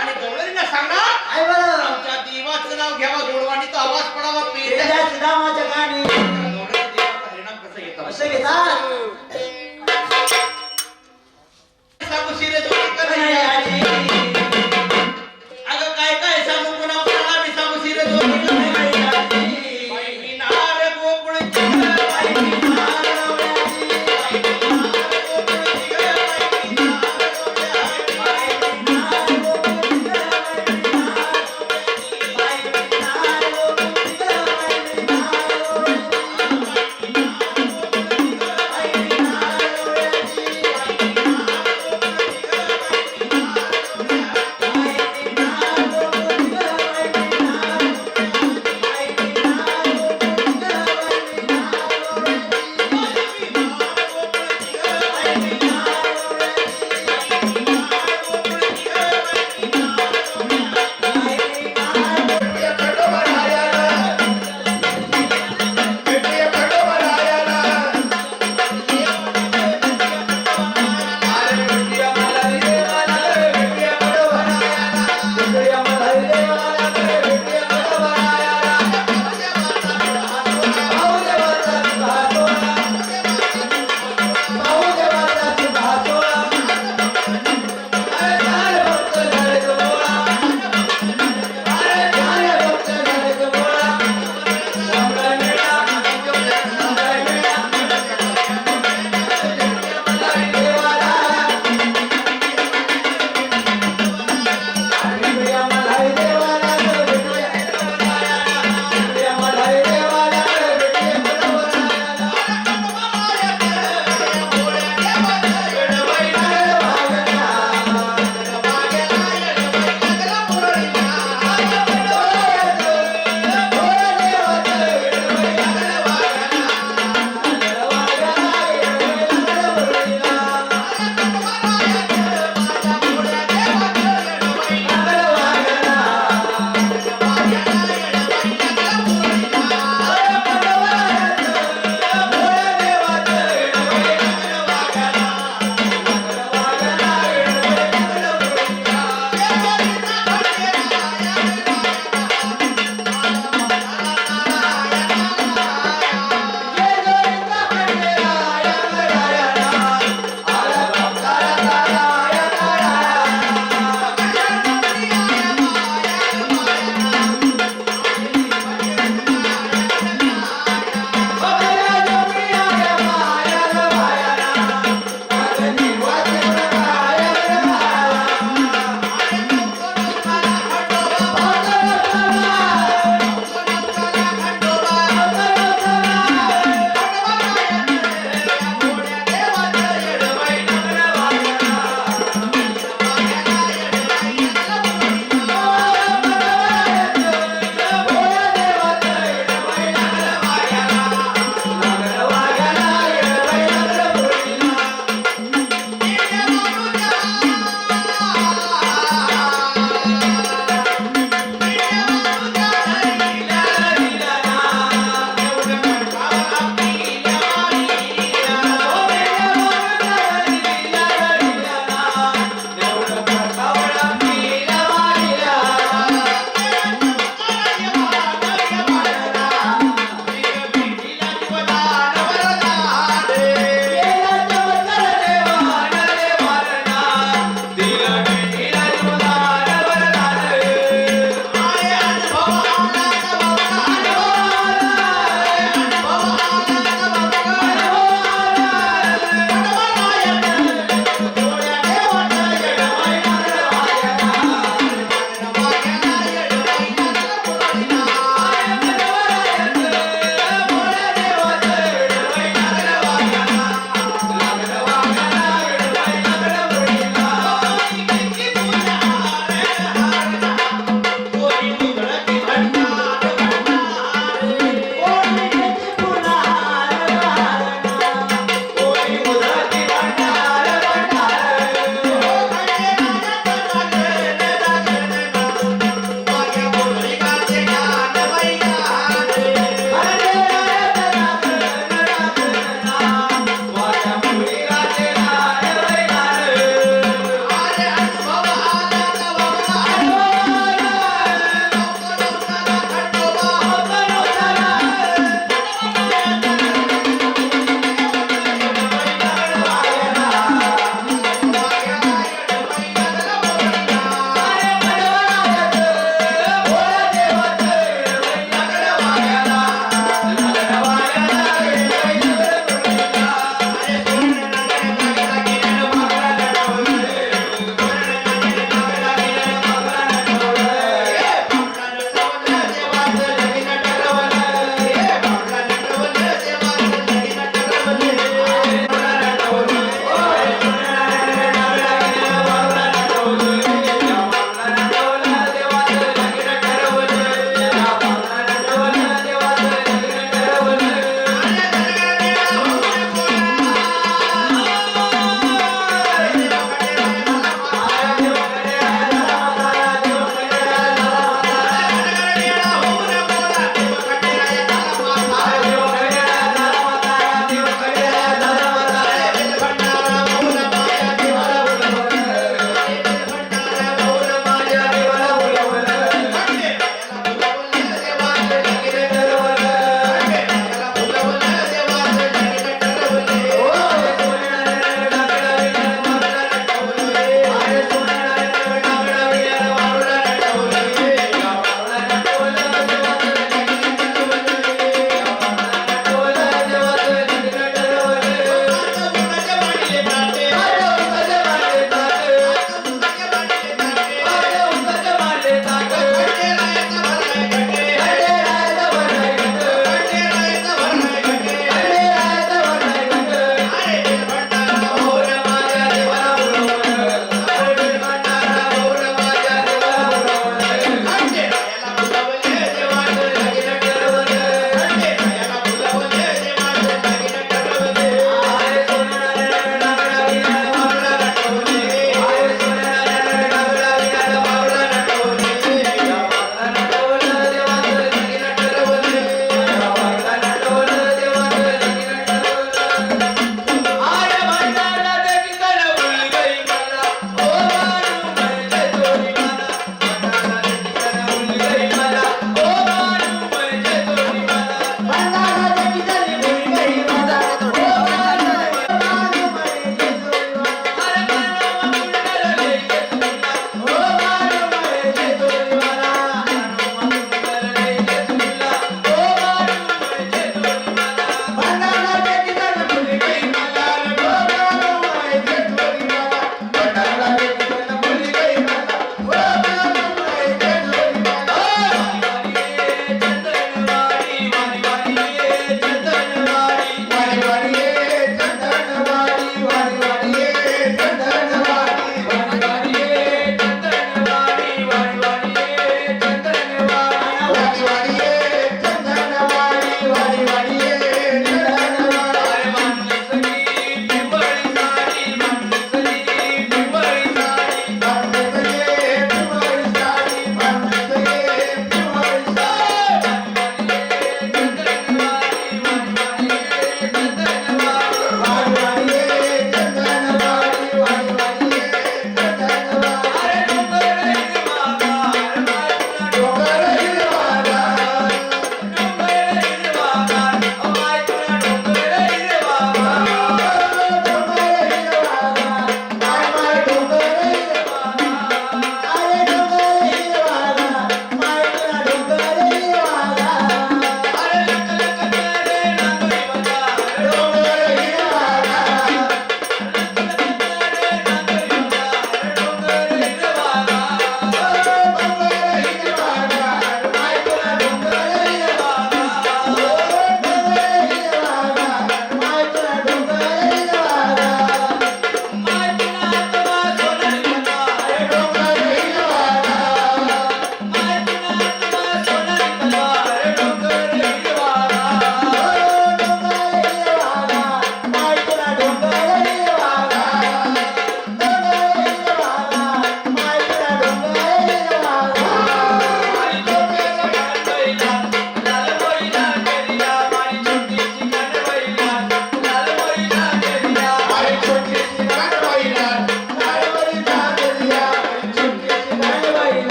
[SPEAKER 1] आणि गवळणींना सांगणार
[SPEAKER 3] काय बरं?
[SPEAKER 1] आमच्या देवाचं नाव घ्यावा जोडवानी तो आवाज पडावा पेंड्या.
[SPEAKER 3] पेंड्या श्रीरामाच्या गाणी
[SPEAKER 1] गवळणी देवाचा हरिनाम कसं घेतात
[SPEAKER 3] असं घेतात.
[SPEAKER 1] सांगू शिरे जोडी करायची. अगं काय काय सांगू पुन्हा पुन्हा मी सांगू शिरे जोडी करायची. बाई विनार गोकुळची ग, बाई विनार गोकुळची ग, बाई विनार गोकुळची ग.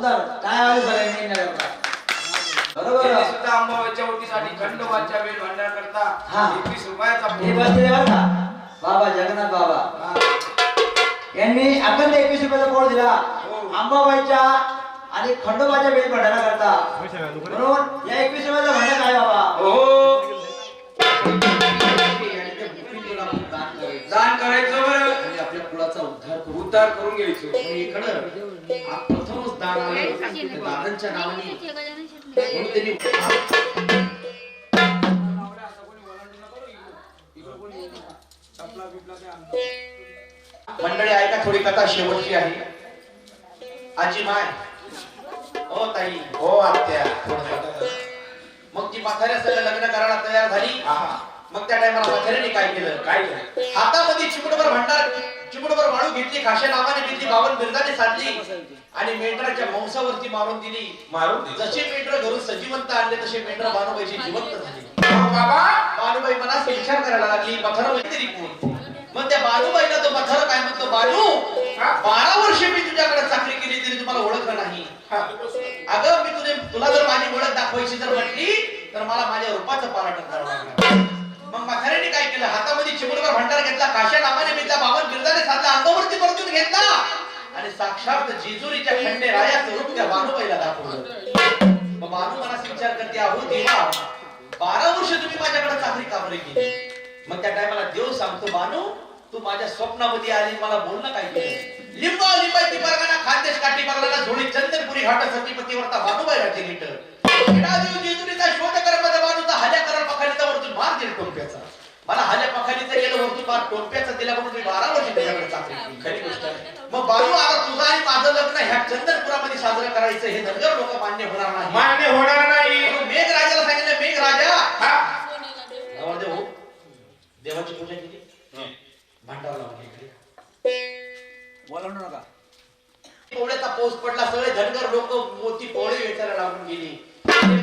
[SPEAKER 3] जोरदार काय आवाज सगळ्यांनी नव्या बरोबर
[SPEAKER 2] त्यांनी सुद्धा अंबाबाईच्या ओटीसाठी खंडोबाच्या वेळ भांडार करता
[SPEAKER 3] हा.
[SPEAKER 2] 21 रुपयाचा
[SPEAKER 3] हे बसलेले बरं का बाबा जगन्नाथ बाबा यांनी अखंड 21 रुपयाचा पोळ दिला अंबाबाईच्या आणि खंडोबाच्या वेळ भंडारा करता बरोबर या 21 रुपयाचा भंडार काय बाबा
[SPEAKER 2] हो दान करायचं बरं
[SPEAKER 1] आणि आपल्या कुळाचा
[SPEAKER 2] उद्धार करून घ्यायचो
[SPEAKER 1] इकडं प्रथमच दान आलं दादांच्या नावाने म्हणून त्यांनी मंडळी ऐका थोडी कथा शेवटची आहे आजी माय हो ताई
[SPEAKER 4] हो आत्या
[SPEAKER 1] मग ती म्हाताऱ्या सगळं लग्न करायला तयार झाली मग त्या टायमाला म्हाताऱ्याने काय केलं
[SPEAKER 4] काय केलं?
[SPEAKER 1] हातामध्ये चिमुटभर भांडार चिमुटभर वाळू घेतली खाशा नावाने घेतली 52 बिरदाने साधली आणि मेंढराच्या मांसावरती मारून दिली
[SPEAKER 4] मारून दिली.
[SPEAKER 1] जसे मेंढर घरून सजीवंत आणले तसे मेंढर बानुबाईची जिवंत झाली
[SPEAKER 4] हो बाबा
[SPEAKER 1] बानुबाई मनात विचार करायला लागली मथार तरी कोण मग त्या बानुबाईला तो मथार काय म्हणतो बानू 12 वर्ष मी तुझ्याकडे चाकरी केली तरी तुम्हाला ओळखलं नाही अगं मी तुला जर माझी ओळख दाखवायची जर म्हटली तर मला माझ्या रूपाचं पारायण करावं लागलं मग म्हाताऱ्याने काय केलं हातामध्ये चिमुटभर भांडार घेतला काश्या नावाने घेतला 52 बिरदाने साधला अंगावरती परतून घेतला आणि साक्षात जेजुरीच्या खंडे रायाचं रूप त्या बानुबाईला दाखवलं मग बानू मनात विचार करते अहो देवा 12 वर्ष तुम्ही माझ्याकडे चाकरी काबरी केली मग त्या टायमाला देव सांगतो बानू तू माझ्या स्वप्नामध्ये आली मला बोलणं काय केलं लिंबा लिंबाची परगाना खानदेश काठी बगलाला झोळी चंदनपुरी घाट सतीपतीवरता बानुबाई राहते नीट देव जेजुरीचा शोध कर मध्ये बानूचा हल्या करल पखालीचा वरतून मार दिल टोप्याचा मला हल्या पखालीचा गेलं वरतून मार टोप्याचा दिला म्हणून मी 12 वर्ष त्याच्याकडे चाकरी केली खरी गोष्ट आहे मग बानू आता तुझं आणि माझं लग्न ह्या चंदनपुरामध्ये साजरं करायचं हे धनगर लोक मान्य होणार नाही
[SPEAKER 4] मान्य होणार नाही
[SPEAKER 1] मेघ राजाला सांगितलं मेघ राजा
[SPEAKER 4] हा.
[SPEAKER 1] नवरदेव हो देवाची पूजा केली भांडार लावून
[SPEAKER 3] बोलावू नका
[SPEAKER 1] पोळ्याचा पाऊस पडला सगळे धनगर लोक मोती पोळी वेचायला लागून गेली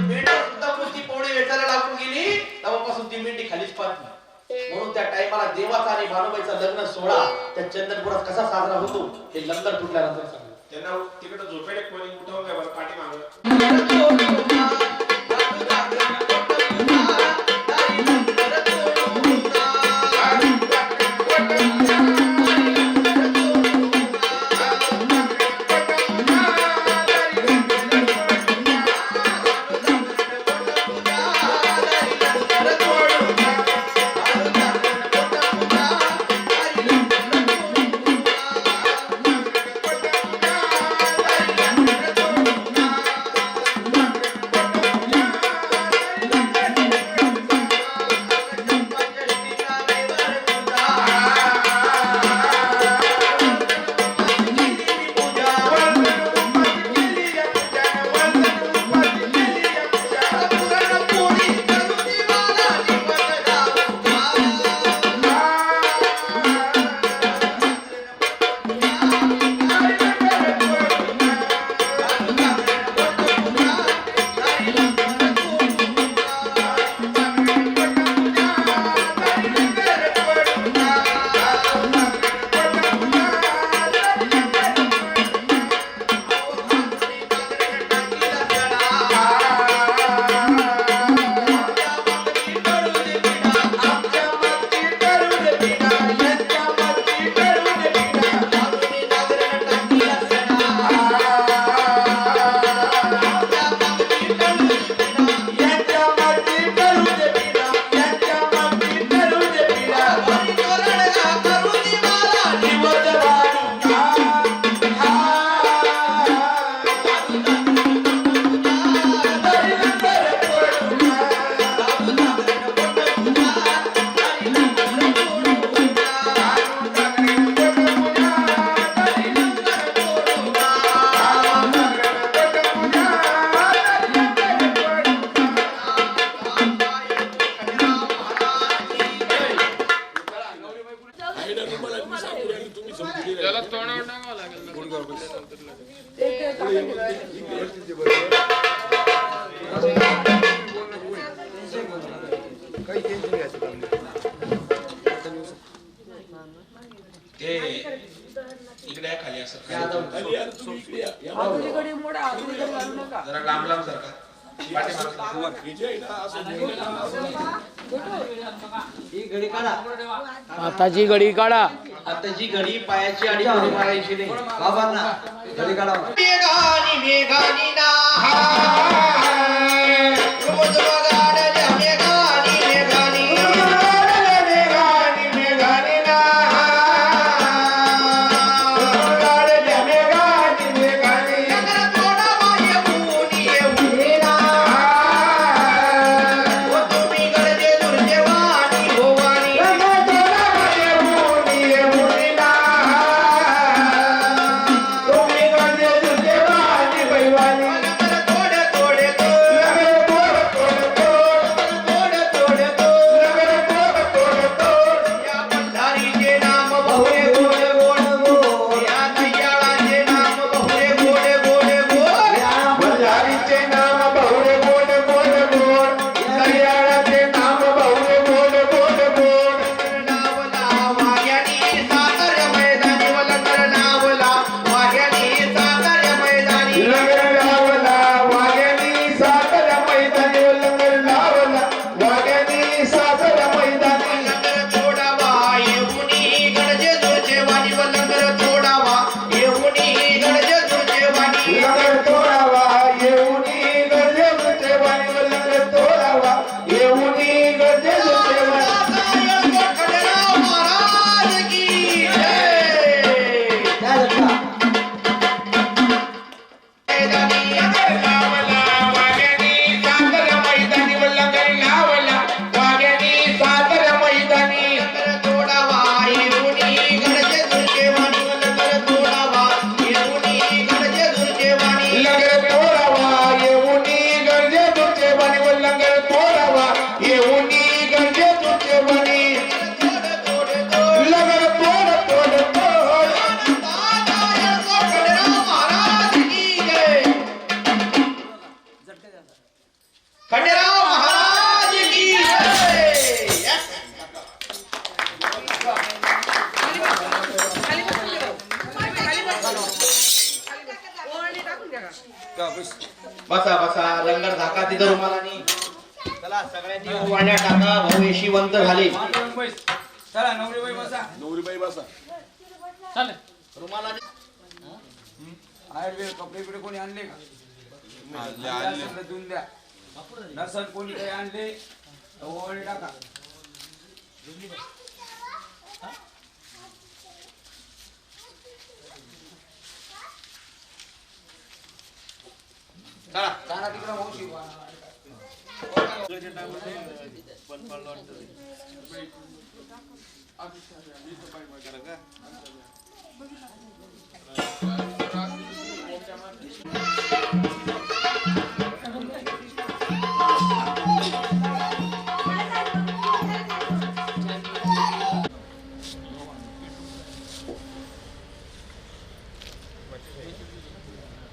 [SPEAKER 1] मेंढर सुद्धा मोती पोळी वेचायला लागून गेली तेव्हापासून ती मेंढी खालीच पाहत म्हणून त्या टायमाला देवाचा आणि बानुबाईचा लग्न सोहळा त्या चंदनपुरात कसा साजरा होतो हे लंगर तुटल्यानंतर सांगतो
[SPEAKER 4] त्यांना तिकडे झोपेले कोणी उठवून काय बरं पाठी मागं ते इकडे खाली असं
[SPEAKER 1] यादव.
[SPEAKER 4] खाली या, तुम्ही इकडे या. या बाजूला. जरा लांब लांब सरका पाठीमागं. हे जे आहे ना, असं
[SPEAKER 3] ही घडी काढा.
[SPEAKER 5] आताची घडी काढा.
[SPEAKER 1] आता जी घडी पायाची आणि घडी मारायची नाही.
[SPEAKER 3] बाबांना घडी काढा.
[SPEAKER 1] मेघानी मेघानी ना रोज वगाडल्या मेघानी मेघानी
[SPEAKER 4] मेघानी मेघानी ना गाडल्या मेघानी मेघानी
[SPEAKER 1] नगर थोडा बाह्य भूनी येऊन ना ओ तुम्ही गडजे दुर्जेवानी भोवानी नगर थोडे थोडे थोडे थोडे या पंढारीचे नाम बहुरे गोड गोड गोड या दयाळाचे नाम बहुरे गोड गोड गोड
[SPEAKER 4] बजारीचे नाम बहुरे गोड गोड गोड दयाळाचे नाम बहुरे गोड गोड गोड
[SPEAKER 1] नावला वाघ्यानी सातार मैदानी वलकर नावला वाघ्यानी सातार मैदानी
[SPEAKER 4] लंगर लावला वाघ्यानी सासर मैदानी लंगर लावला वाघ्यानी सासर मैदानी
[SPEAKER 1] लंगर तोडावा येऊनी गडजे दुर्जे वाणी वलकर तोडावा येऊनी गडजे दुर्जे वाणी
[SPEAKER 4] लंगर तोडावा येऊनी गरजे तुझे वाणी लंगर तोडावा येऊनी गरजे तुझे वाणी
[SPEAKER 1] खंडेराव महाराज की जय
[SPEAKER 3] त्या लक्षात.
[SPEAKER 1] मैदानी
[SPEAKER 4] लावला वाघ्यानी सासर मैदानी लंगर लावला वाघ्यानी सासर मैदानी
[SPEAKER 1] लंगर तोडावा येऊनी गडजे दुर्जे वाणी वलकर तोडावा येऊनी गडजे दुर्जे वाणी
[SPEAKER 4] लंगर तोडावा येऊनी गरजे तुझे वाणी लंगर तोडावा येऊनी गरजे तुझे वाणी लंगर तोड तोड तोड
[SPEAKER 1] खंडेराव महाराज की जय. बसा बसा लंगर झाका तिथं रुमालानी चला सगळ्यांनी वाण्या टाका भाऊ यशीवंत झाले
[SPEAKER 2] चला नवरीबाई बसा.
[SPEAKER 4] नवरीबाई बसा
[SPEAKER 1] रुमाला
[SPEAKER 2] आयुर्वेद कपडे बिपडे कोणी आणले का? सगळं देऊन द्या. नसल कोणी काही आणले तर ओवाळी टाका.
[SPEAKER 1] चला
[SPEAKER 2] जाणार तिकडं मावशी.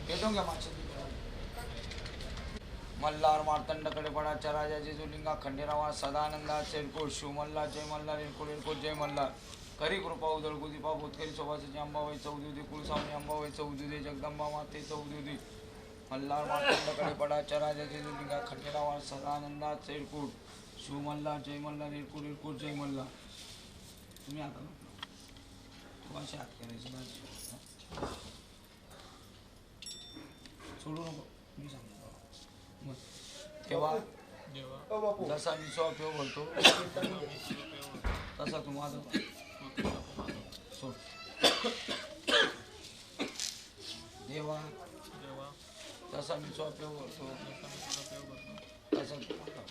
[SPEAKER 2] येतो का मागच्या मल्हार मार्तंडकडे बडाच्या राजाचे जुलिंगा खंडेरावा सदानंदा शेरकोट शिवमल्ला जय मल्हार एरकोट एरकोट जय मल्हार करी कृपा उदळ गुदीपा भूतकरी शोभासाची अंबाबाई चौदुदे कुलसावणी अंबाबाई चौदुदे जगदंबा माते चौदुदे मल्हार मार्तंडकडे बडाच्या राजाचे जुलिंगा खंडेरावा सदानंदा शेरकोट शिवमल्ला जय मल्हार एरकोट एरकोट जय मल्हार. तुम्ही आता तू अशी हात करायची बाजू सोडू नको मी सांगतो. तेव्हा जसा मी सॉफ्ट बोलतो तसा तू माझा सोड. देवा जसा मी सॉफ्ट बोलतो तसा तू माझा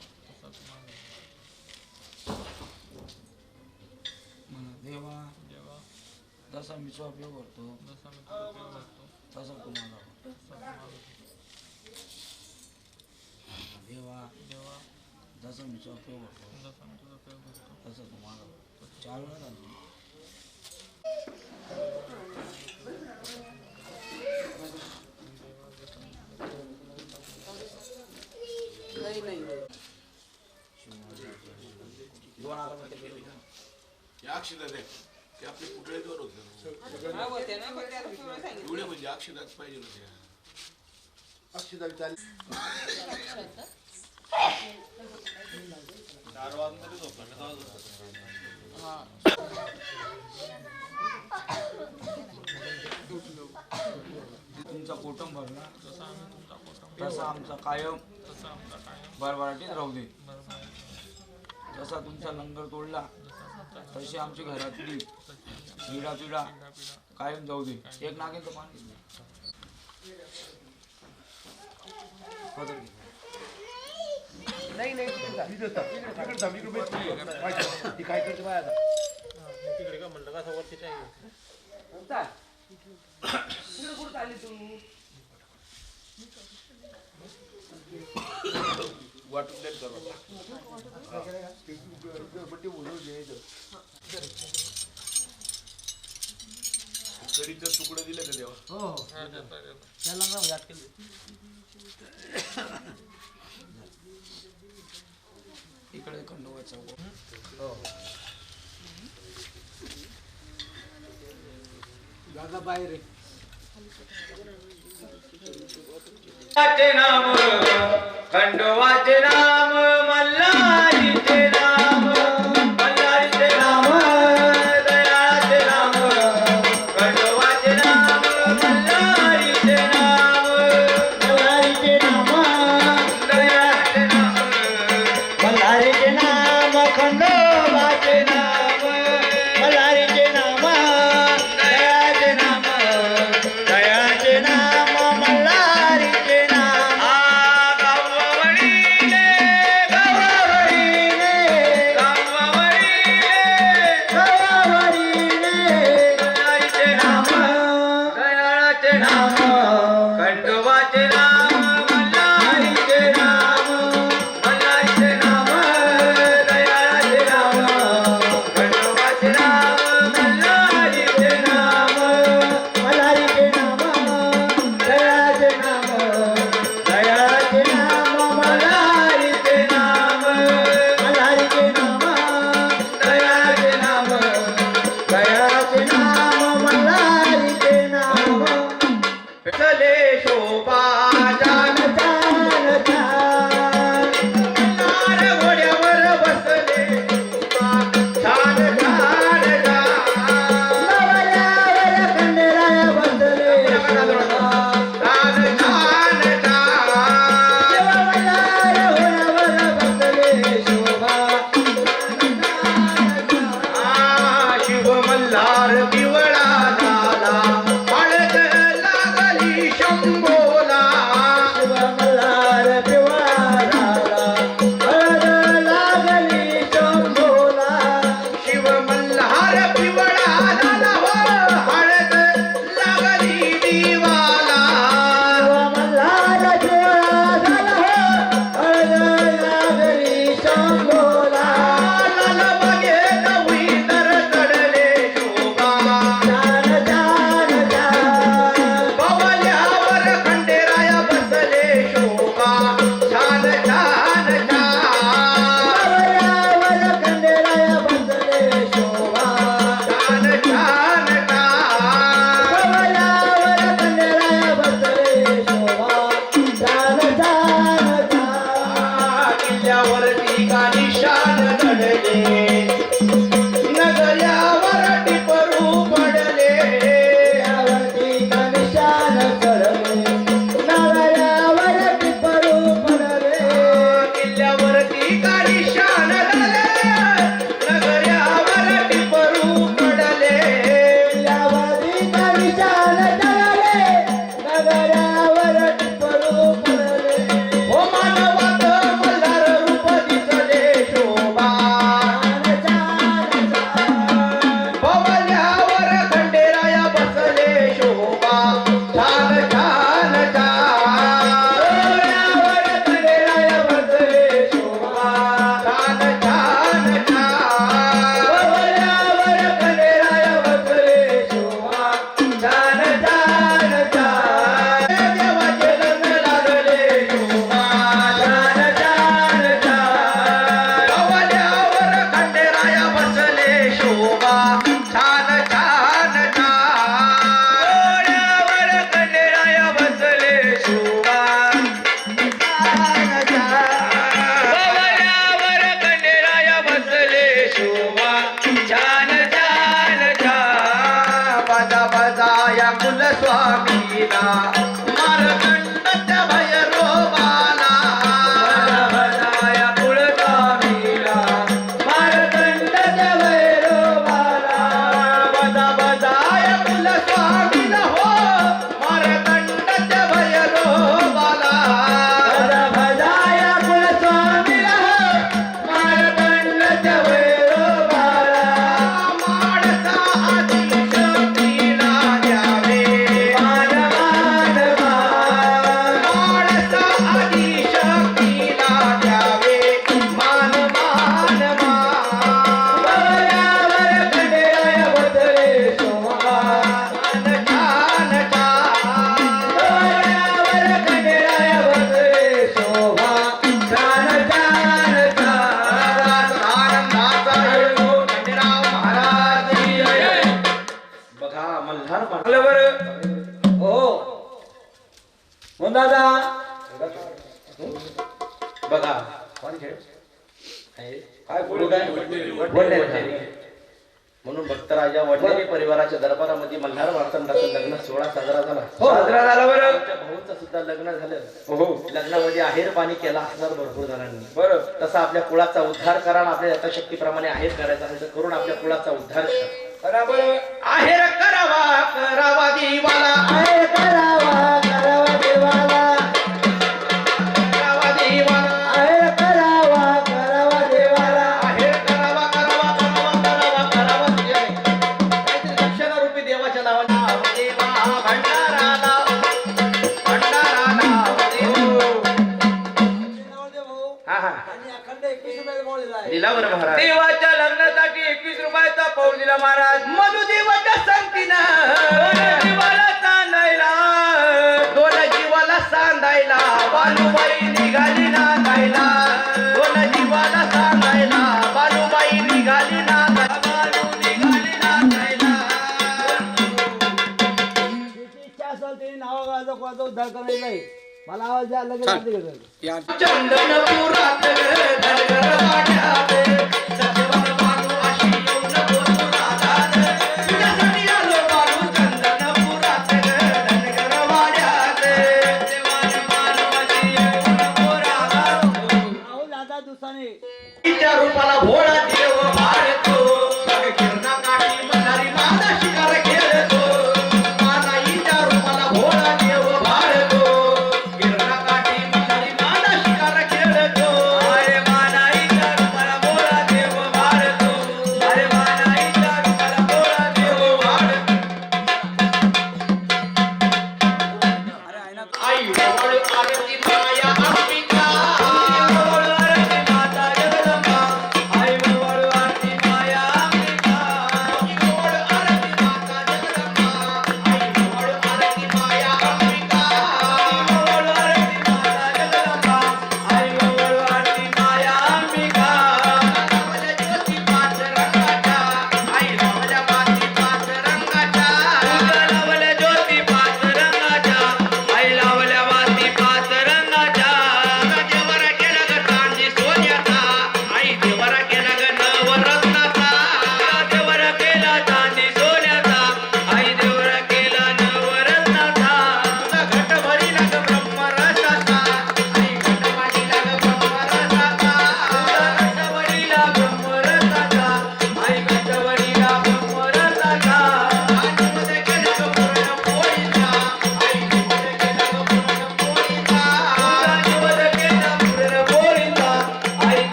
[SPEAKER 2] म्हणा. देवा जसा मी सॉफ्ट बोलतो तसा तू माझा देवा जसं मी तुझा उपयोग होतो तसं तुम्हाला 4 वेळा झालं.
[SPEAKER 4] या अक्षिता दे
[SPEAKER 6] ते आपले पुतळेवर होते एवढे म्हणजे अक्षरात पाहिजे होते.
[SPEAKER 2] तुमचा कुटुंब भरला तसा आमचा कायम भरभराटीत राहू दे. जसा तुमचा लंगर तोडला तशी आमची घरातली पिढा पिढा कायम जाऊ दे. एक नागेन तर पाणी
[SPEAKER 6] वाटून देत करू. कढीचं तुकडं दिलं का देवा?
[SPEAKER 2] इकडे खंडोबाचा नाम खंडोबाचे नाम मल्हारीचे नाम मल्हारीचे नाम दयाळाचे नाम खंडोबाचे नाम मल्हारीचे नाम
[SPEAKER 3] मल्हारीचे नाम
[SPEAKER 2] दयाळाचे नाम
[SPEAKER 3] मल्हारीचे नाम खंडोबाचे नाम मल्हारीचे नाम
[SPEAKER 2] दयाळाचे नाम
[SPEAKER 3] दयाचे नाम मल्हारीचे नाम
[SPEAKER 2] गाववडीले
[SPEAKER 1] स्वामीला मारकंडाच्या भैरवाला
[SPEAKER 2] भजाया कुलस्वामीला मारकंडाच्या भैरवाला
[SPEAKER 1] बजा बजाय कुलस्वामीला हो मारकंडाच्या भैरवाला
[SPEAKER 2] भजा भजाया कुलस्वामीला मारकंडाच्या भैरवाला
[SPEAKER 1] माडसा आधी शक्तीला द्यावे
[SPEAKER 2] मानवानवा
[SPEAKER 1] माडसा आधी शक्तीला द्यावे मान मान
[SPEAKER 2] बळ्यावर खंडेराय बसले शोभा
[SPEAKER 1] मान
[SPEAKER 2] बळ्यावर खंडेराय बसले शोभा छान छान छान
[SPEAKER 1] आनंदाचा येतो खंडेराव महाराज बघा मल्हार
[SPEAKER 2] आपलं बरं हो दादा
[SPEAKER 1] बघा
[SPEAKER 2] काय बोलू काय
[SPEAKER 1] म्हणून भक्तराजा वडलेली परिवाराच्या दरबारामध्ये मल्हार मार्तंडाचं लग्न सोहळा साजरा झाला
[SPEAKER 2] साजरा झाला बरं
[SPEAKER 1] आमच्या भाऊंचं सुद्धा लग्न झालं
[SPEAKER 2] हो
[SPEAKER 1] लग्नामध्ये आहेर पाणी केला असणार भरपूर जणांनी
[SPEAKER 2] बरं
[SPEAKER 1] तसा आपल्या कुळाचा उद्धार करा आणि आपल्या यथाशक्तीप्रमाणे आहेर करायचा असेल तर करून आपल्या कुळाचा उद्धार करा
[SPEAKER 2] बरोबर
[SPEAKER 1] आहेर करावा करावा देवाला
[SPEAKER 2] आहे करावा करावा देवाला
[SPEAKER 1] करावा देवाला
[SPEAKER 2] आहे करावा करावा देवाला
[SPEAKER 1] आहेर करावा करावा करावा करावा करावा देवाला. काहीतरी दक्षिणारूपी देवाच्या नावाने नाव देवा भंडारा नाव भंडारा नाव देव. हा हा दिला बरं महाराज
[SPEAKER 2] देवाच्या लग्नासाठी 21 रुपयाचा पौर दिला महाराज
[SPEAKER 1] मनुदेवाच्या संगतीनं
[SPEAKER 2] देवाला चांदायला
[SPEAKER 1] दोन जीवाला सांधायला बालूबाई निघाली नांदायला दोन जीवाला सांधायला बालूबाई निघाली नांदायला बालू निघाली नांदायला
[SPEAKER 3] इच्छा असेल ते नावागाचा कोणाचा उद्धार करायचा आहे मला आवाज द्या लगेच
[SPEAKER 1] चंदनपुरात धनगर वाड्यात सजवन बालू अशी येऊन बोलू राधात तुझ्यासाठी आलो बालू चंदनपुरात धनगर वाड्यात देवान मानवाची येऊन बोरागात
[SPEAKER 3] अहो दादा दुसऱ्याने
[SPEAKER 1] तिच्या रूपाला भोळा देव मारतो किरणा काठी मल्हारी मादा शिकार खेळतो मानाईच्या रूपाला भोळा देव मारतो किरणा काठी मल्हारी मादा शिकार खेळतो
[SPEAKER 2] अरे मानाईच्या रूपाला बोला देव मारतो अरे मानाईच्या रूपाला बोला देव
[SPEAKER 1] मारतो आई वळ आरती माया अंबिका
[SPEAKER 2] माता जगदंबा आई वळ आरती माया अंबिका
[SPEAKER 1] आई वळ आरती माता जगदंबा आई वळ आरती माया अंबिका
[SPEAKER 2] वळ आरती माता जगदंबा आई वळ आरती माया अंबिका
[SPEAKER 1] रावल्या ज्योती पाच रंगाच्या आई रावल्या माती पाच रंगाच्या
[SPEAKER 2] लावल्या ज्योती पाच रंगाच्या आई लावल्या वाती पाच रंगाच्या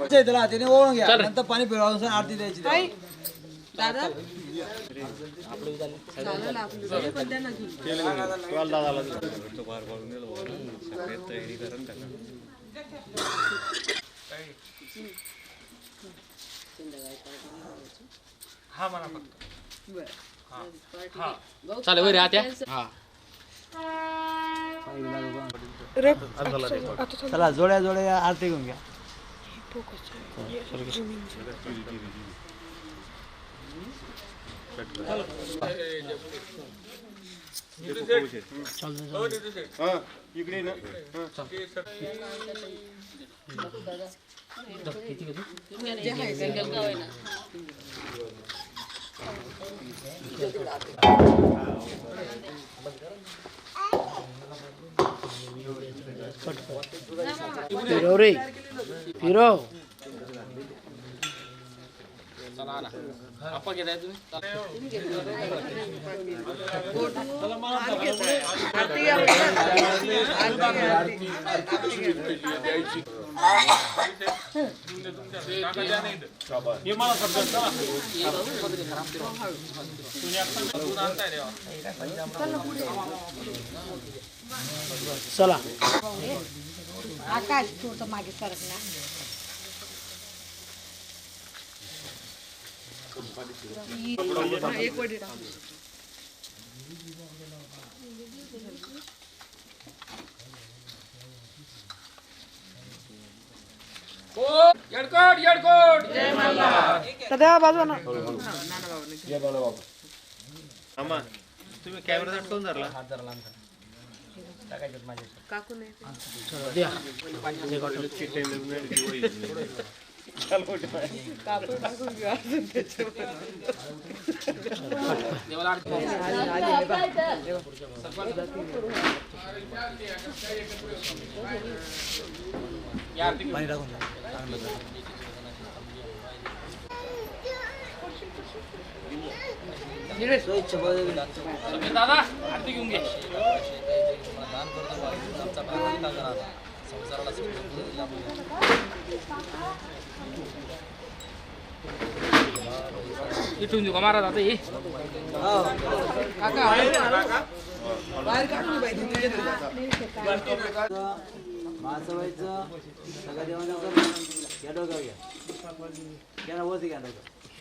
[SPEAKER 3] त्याला त्याने ओळून घ्या नंतर पाणी पिळवून आरती द्यायची त्याला.
[SPEAKER 7] दादा
[SPEAKER 5] चालेल वर आत्या हा
[SPEAKER 3] चला जोड्या जोड्या आरती घेऊन घ्या.
[SPEAKER 5] फिरव रे फिरव चला
[SPEAKER 7] आकाश थोडं मागे सरक ना. एक वडी टाक.
[SPEAKER 5] येडकोट येडकोट
[SPEAKER 7] सध्या बाजूला
[SPEAKER 6] तुम्ही कॅमेरा ठेवून धरला
[SPEAKER 7] काकू नाही
[SPEAKER 5] द्या
[SPEAKER 7] काकू टाकून घेऊ अजून त्याच्यावर.
[SPEAKER 5] दादा आरती घेऊन घे इथून देऊ का महाराज आता हे
[SPEAKER 3] माणसं व्हायचं सगळ्या देवांना या डोक्यावर घ्या वरती घ्या डोक्यावर